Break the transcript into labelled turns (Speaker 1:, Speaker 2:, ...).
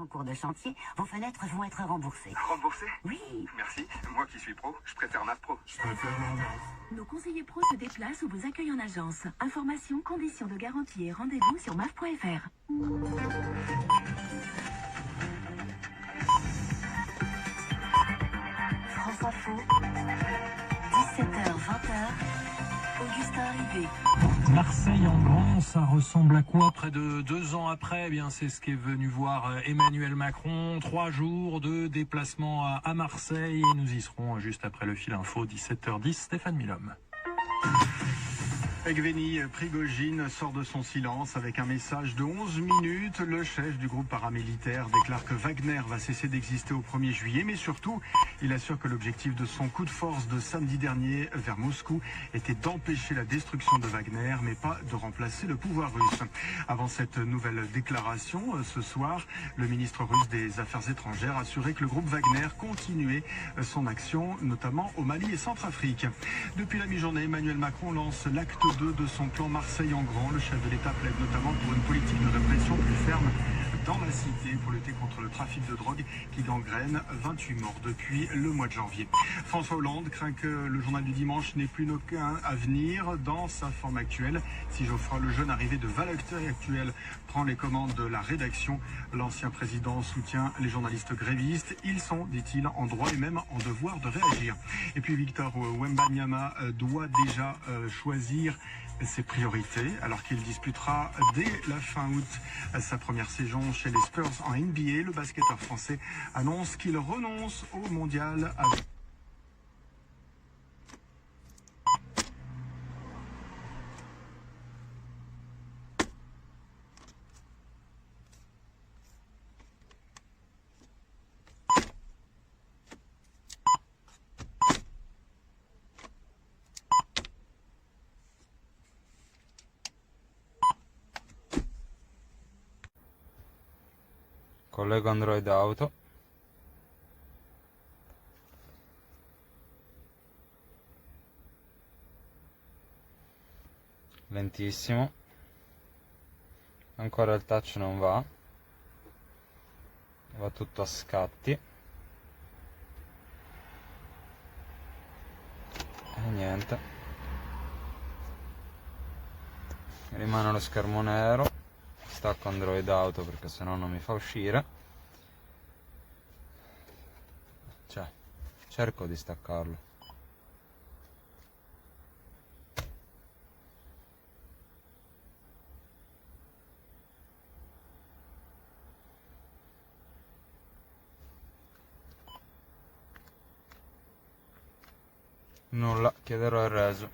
Speaker 1: En cours de chantier, vos fenêtres vont être remboursées.
Speaker 2: Remboursé?
Speaker 1: Oui.
Speaker 2: Merci. Moi qui suis pro, je préfère MAF Pro.
Speaker 3: Nos conseillers pros se déplacent ou vous accueillent en agence. Informations, conditions de garantie et rendez-vous sur maf.fr.
Speaker 1: France Info, 17h, 20h, Augustin Rivet.
Speaker 4: Marseille en grand, ça ressemble à quoi? Près de 2 ans après, eh bien c'est ce qu'est venu voir Emmanuel Macron. 3 jours de déplacement à Marseille et nous y serons juste après le fil info, 17h10, Stéphane Milhomme.
Speaker 5: Evgeny Prigojine sort de son silence avec un message de 11 minutes. Le chef du groupe paramilitaire déclare que Wagner va cesser d'exister au 1er juillet, mais surtout, il assure que l'objectif de son coup de force de samedi dernier vers Moscou était d'empêcher la destruction de Wagner, mais pas de remplacer le pouvoir russe. Avant cette nouvelle déclaration, ce soir, le ministre russe des Affaires étrangères assurait que le groupe Wagner continuait son action, notamment au Mali et Centrafrique. Depuis la mi-journée, Emmanuel Macron lance l'acte 2 de son plan Marseille en grand. Le chef de l'État plaide notamment pour une politique de répression plus ferme dans la cité pour lutter contre le trafic de drogue qui gangrène 28 morts depuis le mois de janvier. François Hollande craint que le journal du dimanche n'ait plus aucun avenir dans sa forme actuelle. Si Geoffroy Lejeune, arrivé de Valacteur actuel, prend les commandes de la rédaction, l'ancien président soutient les journalistes grévistes. Ils sont, dit-il, en droit et même en devoir de réagir. Et puis Victor Wembanyama doit déjà choisir ses priorités alors qu'il disputera dès la fin août sa première saison chez les Spurs en NBA. Le basketteur français annonce qu'il renonce au mondial avec...
Speaker 6: Collego Android Auto. Lentissimo. Ancora il touch non va. Va tutto a scatti. E niente. Rimane lo schermo nero. Stacco Android Auto perché sennò non mi fa uscire. Cioè, cerco di staccarlo. Nulla, chiederò il reso.